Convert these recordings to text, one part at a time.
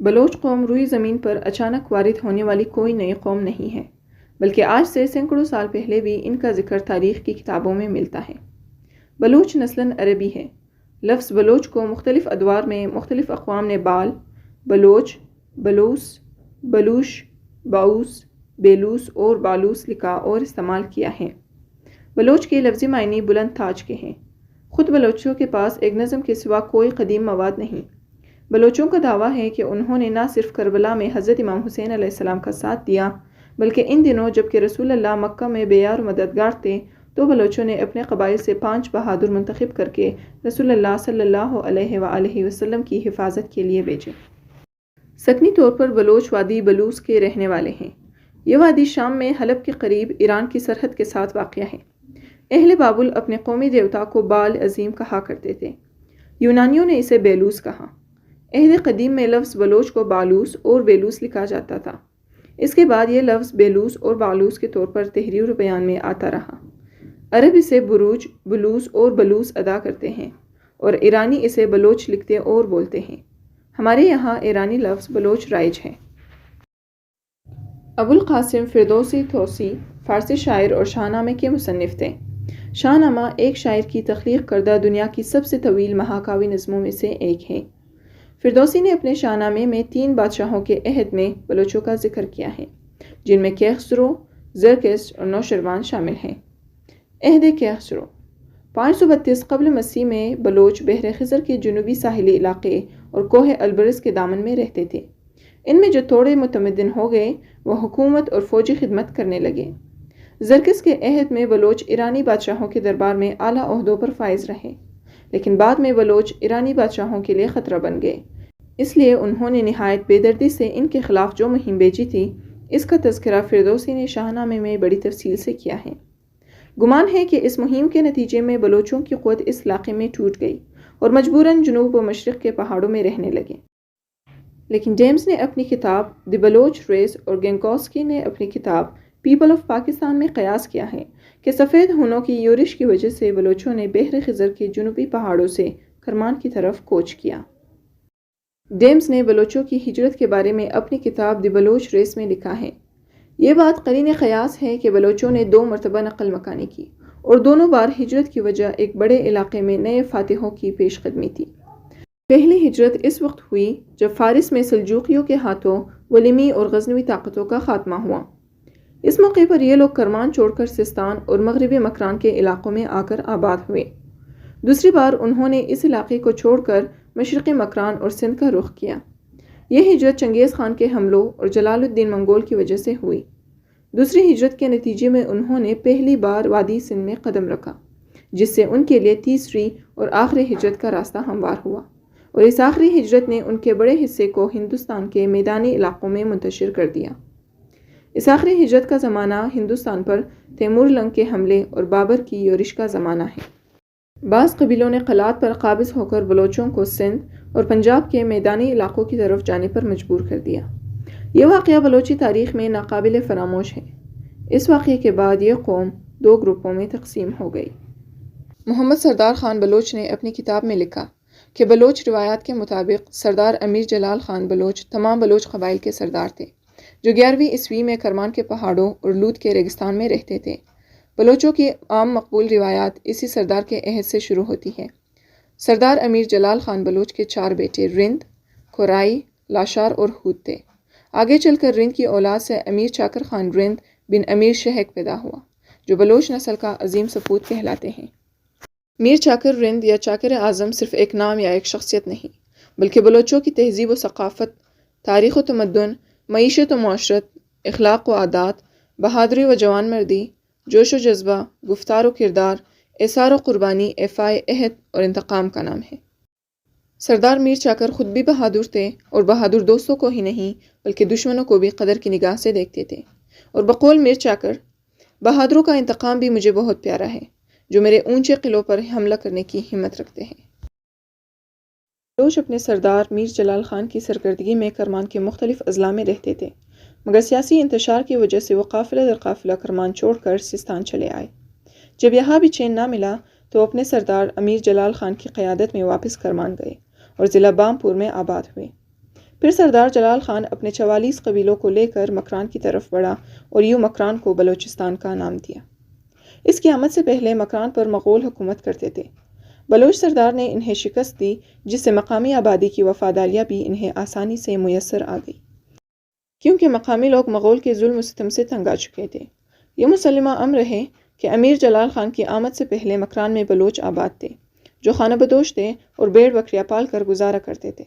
بلوچ قوم روئی زمین پر اچانک وارد ہونے والی کوئی نئی قوم نہیں ہے، بلکہ آج سے سینکڑوں سال پہلے بھی ان کا ذکر تاریخ کی کتابوں میں ملتا ہے۔ بلوچ نسلاً عربی ہے۔ لفظ بلوچ کو مختلف ادوار میں مختلف اقوام نے بلوچ، بلوس، بلوش، باؤس، بیلوس اور بالوس لکھا اور استعمال کیا ہے۔ بلوچ کے لفظی معنی بلند تاج کے ہیں۔ خود بلوچوں کے پاس ایک نظم کے سوا کوئی قدیم مواد نہیں۔ بلوچوں کا دعویٰ ہے کہ انہوں نے نہ صرف کربلا میں حضرت امام حسین علیہ السلام کا ساتھ دیا، بلکہ ان دنوں جبکہ رسول اللہ مکہ میں بیار و مددگار تھے تو بلوچوں نے اپنے قبائل سے 5 بہادر منتخب کر کے رسول اللہ صلی اللہ علیہ وآلہ وسلم کی حفاظت کے لیے بھیجے۔ سکنی طور پر بلوچ وادی بلوس کے رہنے والے ہیں۔ یہ وادی شام میں حلب کے قریب ایران کی سرحد کے ساتھ واقع ہے۔ اہل بابل اپنے قومی دیوتا کو بال عظیم کہا کرتے تھے۔ یونانیوں نے اسے بیلوس کہا۔ عہد قدیم میں لفظ بلوچ کو بالوس اور بیلوس لکھا جاتا تھا۔ اس کے بعد یہ لفظ بیلوس اور بالوس کے طور پر تحریر و بیان میں آتا رہا۔ عرب اسے بروج، بلوس اور بلوس ادا کرتے ہیں اور ایرانی اسے بلوچ لکھتے اور بولتے ہیں۔ ہمارے یہاں ایرانی لفظ بلوچ رائج ہے۔ ابو القاسم فردوسی توسی فارسی شاعر اور شاہ نامے کے مصنف تھے۔ شاہ نامہ ایک شاعر کی تخلیق کردہ دنیا کی سب سے طویل مہاکاوی نظموں میں سے ایک ہے۔ فردوسی نے اپنے شاہ نامے میں 3 بادشاہوں کے عہد میں بلوچوں کا ذکر کیا ہے، جن میں کیخسرو، زرکش اور نوشروان شامل ہیں۔ عہد کیخسرو 532 قبل مسیح میں بلوچ بحر خزر کے جنوبی ساحلی علاقے اور کوہ البرز کے دامن میں رہتے تھے۔ ان میں جو تھوڑے متمدن ہو گئے وہ حکومت اور فوجی خدمت کرنے لگے۔ زرکس کے عہد میں بلوچ ایرانی بادشاہوں کے دربار میں اعلیٰ عہدوں پر فائز رہے، لیکن بعد میں بلوچ ایرانی بادشاہوں کے لیے خطرہ بن گئے، اس لیے انہوں نے نہایت بے دردی سے ان کے خلاف جو مہم بھیجی تھی، اس کا تذکرہ فردوسی نے شاہ نامے میں بڑی تفصیل سے کیا ہے۔ گمان ہے کہ اس مہم کے نتیجے میں بلوچوں کی قوت اس علاقے میں ٹوٹ گئی اور مجبوراً جنوب و مشرق کے پہاڑوں میں رہنے لگے۔ لیکن جیمز نے اپنی کتاب دی بلوچ ریس اور گینکوسکی نے اپنی کتاب پیپل آف پاکستان میں قیاس کیا ہے کہ سفید ہونوں کی یورش کی وجہ سے بلوچوں نے بحر خزر کے جنوبی پہاڑوں سے کرمان کی طرف کوچ کیا۔ جیمز نے بلوچوں کی ہجرت کے بارے میں اپنی کتاب دی بلوچ ریس میں لکھا ہے، یہ بات قرین قیاس ہے کہ بلوچوں نے 2 مرتبہ نقل مکانی کی اور دونوں بار ہجرت کی وجہ ایک بڑے علاقے میں نئے فاتحوں کی پیش قدمی تھی۔ پہلی ہجرت اس وقت ہوئی جب فارس میں سلجوقیوں کے ہاتھوں ولیمی اور غزنوی طاقتوں کا خاتمہ ہوا۔ اس موقع پر یہ لوگ کرمان چھوڑ کر سستان اور مغربی مکران کے علاقوں میں آ کر آباد ہوئے۔ دوسری بار انہوں نے اس علاقے کو چھوڑ کر مشرقی مکران اور سندھ کا رخ کیا۔ یہ ہجرت چنگیز خان کے حملوں اور جلال الدین منگول کی وجہ سے ہوئی۔ دوسری ہجرت کے نتیجے میں انہوں نے پہلی بار وادی سندھ میں قدم رکھا، جس سے ان کے لیے تیسری اور آخری ہجرت کا راستہ ہموار ہوا، اور اس آخری ہجرت نے ان کے بڑے حصے کو ہندوستان کے میدانی علاقوں میں منتشر کر دیا۔ اس آخری ہجرت کا زمانہ ہندوستان پر تیمور لنگ کے حملے اور بابر کی یورش کا زمانہ ہے۔ بعض قبیلوں نے قلعات پر قابض ہو کر بلوچوں کو سندھ اور پنجاب کے میدانی علاقوں کی طرف جانے پر مجبور کر دیا۔ یہ واقعہ بلوچی تاریخ میں ناقابل فراموش ہے۔ اس واقعے کے بعد یہ قوم 2 گروپوں میں تقسیم ہو گئی۔ محمد سردار خان بلوچ نے اپنی کتاب میں لکھا کہ بلوچ روایات کے مطابق سردار امیر جلال خان بلوچ تمام بلوچ قبائل کے سردار تھے، جو 11ویں عیسوی میں کرمان کے پہاڑوں اور لود کے ریگستان میں رہتے تھے۔ بلوچوں کی عام مقبول روایات اسی سردار کے عہد سے شروع ہوتی ہے۔ سردار امیر جلال خان بلوچ کے 4 بیٹے رند، کھورائی، لاشار اور ہود تھے۔ آگے چل کر رند کی اولاد سے امیر چاکر خان رند بن امیر شہک پیدا ہوا، جو بلوچ نسل کا عظیم سپوت کہلاتے ہیں۔ میر چاکر رند یا چاکر اعظم صرف ایک نام یا ایک شخصیت نہیں، بلکہ بلوچوں کی تہذیب و ثقافت، تاریخ و تمدن، معیشت و معاشرت، اخلاق و عادات، بہادری و جوان مردی، جوش و جذبہ، گفتار و کردار، ایثار و قربانی، ایفائے عہد اور انتقام کا نام ہے۔ سردار میر چاکر خود بھی بہادر تھے اور بہادر دوستوں کو ہی نہیں بلکہ دشمنوں کو بھی قدر کی نگاہ سے دیکھتے تھے، اور بقول میر چاکر، بہادروں کا انتقام بھی مجھے بہت پیارا ہے، جو میرے اونچے قلعوں پر حملہ کرنے کی ہمت رکھتے ہیں۔ بلوچ اپنے سردار میر جلال خان کی سرکردگی میں کرمان کے مختلف اضلاع میں رہتے تھے، مگر سیاسی انتشار کی وجہ سے وہ قافلہ در قافلہ کرمان چھوڑ کر سستان چلے آئے۔ جب یہاں بھی چین نہ ملا تو اپنے سردار امیر جلال خان کی قیادت میں واپس کرمان گئے اور ضلع بامپور میں آباد ہوئے۔ پھر سردار جلال خان اپنے 44 قبیلوں کو لے کر مکران کی طرف بڑھا اور یوں مکران کو بلوچستان کا نام دیا۔ اس کی آمد سے پہلے مکران پر مغول حکومت کرتے تھے۔ بلوچ سردار نے انہیں شکست دی، جس سے مقامی آبادی کی وفاداریاں بھی انہیں آسانی سے میسر آ گئی، کیونکہ مقامی لوگ مغول کے ظلم و ستم سے تنگ آ چکے تھے۔ یہ مسلمہ امر ہے کہ امیر جلال خان کی آمد سے پہلے مکران میں بلوچ آباد تھے، جو خانہ بدوش تھے اور بھیڑ بکریاں پال کر گزارا کرتے تھے۔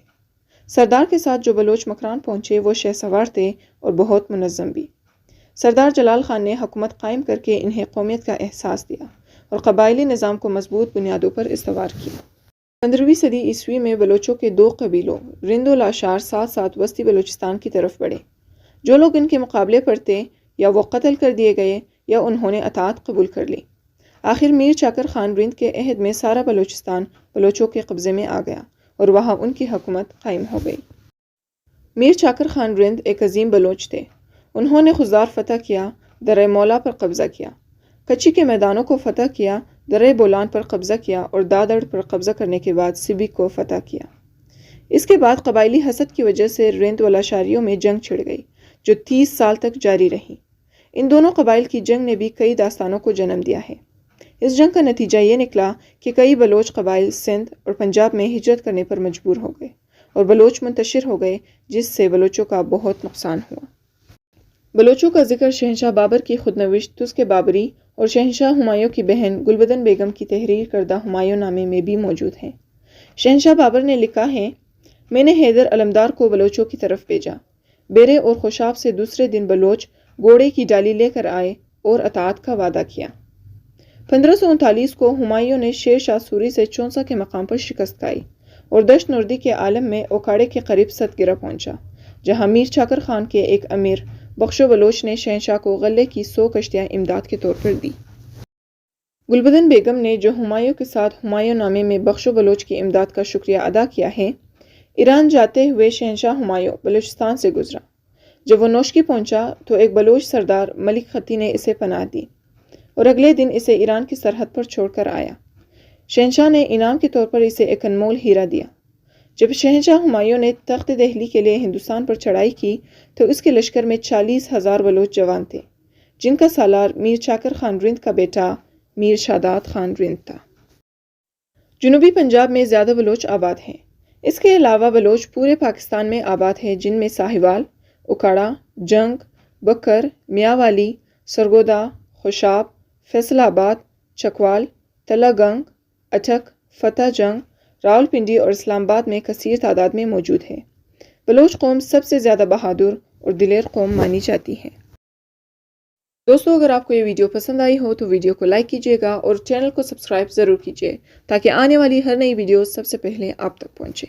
سردار کے ساتھ جو بلوچ مکران پہنچے وہ شہ سوار تھے اور بہت منظم بھی۔ سردار جلال خان نے حکومت قائم کر کے انہیں قومیت کا احساس دیا اور قبائلی نظام کو مضبوط بنیادوں پر استوار کیا۔ 15ویں صدی عیسوی میں بلوچوں کے 2 قبیلوں رند و لاشار ساتھ ساتھ وسطی بلوچستان کی طرف بڑھے۔ جو لوگ ان کے مقابلے پر تھے یا وہ قتل کر دیے گئے یا انہوں نے اطاعت قبول کر لی۔ آخر میر چاکر خان رند کے عہد میں سارا بلوچستان بلوچوں کے قبضے میں آ گیا اور وہاں ان کی حکومت قائم ہو گئی۔ میر چاکر خان رند ایک عظیم بلوچ تھے۔ انہوں نے خزار فتح کیا، درہ مولا پر قبضہ کیا، کچی کے میدانوں کو فتح کیا، درہ بولان پر قبضہ کیا اور دادڑ پر قبضہ کرنے کے بعد سبی کو فتح کیا۔ اس کے بعد قبائلی حسد کی وجہ سے رند و لاشاریوں میں جنگ چھڑ گئی، جو 30 سال تک جاری رہی۔ ان دونوں قبائل کی جنگ نے بھی کئی داستانوں کو جنم دیا ہے۔ اس جنگ کا نتیجہ یہ نکلا کہ کئی بلوچ قبائل سندھ اور پنجاب میں ہجرت کرنے پر مجبور ہو گئے اور بلوچ منتشر ہو گئے، جس سے بلوچوں کا بہت نقصان ہوا۔ بلوچوں کا ذکر شہنشاہ بابر کی خودنوشت تزک بابری اور شہنشاہ ہمایوں کی بہن گلبدن بیگم کی تحریر کردہ ہمایوں نامے میں بھی موجود ہے۔ شہنشاہ بابر نے لکھا ہے، میں نے حیدر علمدار کو بلوچوں کی طرف بھیجا۔ بیرے اور خوشاب سے دوسرے دن بلوچ گھوڑے کی ڈالی لے کر آئے اور اطاعت کا وعدہ کیا۔ 1539 کو ہمایوں نے شیر شاہ سوری سے چونسا کے مقام پر شکست کھائی اور دشت نردی کے عالم میں اوکاڑے کے قریب ستگرہ پہنچا، جہاں میر چاکر خان کے ایک امیر بخشو بلوچ نے شہنشاہ کو غلے کی 100 کشتیاں امداد کے طور پر دی۔ گلبدن بیگم نے جو ہمایوں کے ساتھ ہمایوں نامے میں بخشو بلوچ کی امداد کا شکریہ ادا کیا ہے، ایران جاتے ہوئے شہنشاہ ہمایوں بلوچستان سے گزرا۔ جب وہ نوشکی پہنچا تو ایک بلوچ سردار ملک خطی نے اسے پناہ دی اور اگلے دن اسے ایران کی سرحد پر چھوڑ کر آیا۔ شہنشاہ نے انعام کے طور پر اسے ایک انمول ہیرا دیا۔ جب شہنشاہ ہمایوں نے تخت دہلی کے لیے ہندوستان پر چڑھائی کی تو اس کے لشکر میں 40,000 بلوچ جوان تھے، جن کا سالار میر چاکر خان رند کا بیٹا میر شادات خان رند تھا۔ جنوبی پنجاب میں زیادہ بلوچ آباد ہیں۔ اس کے علاوہ بلوچ پورے پاکستان میں آباد ہیں، جن میں ساہیوال، اکاڑا، جنگ، بکر، میاوالی، سرگودا، خوشاب، فیصل آباد، چکوال، تلہ گنگ، اٹک، فتح جنگ، راول پنڈی اور اسلام آباد میں کثیر تعداد میں موجود ہے۔ بلوچ قوم سب سے زیادہ بہادر اور دلیر قوم مانی جاتی ہے۔ دوستو، اگر آپ کو یہ ویڈیو پسند آئی ہو تو ویڈیو کو لائک کیجیے گا اور چینل کو سبسکرائب ضرور کیجیے تاکہ آنے والی ہر نئی ویڈیو سب سے پہلے آپ تک پہنچے۔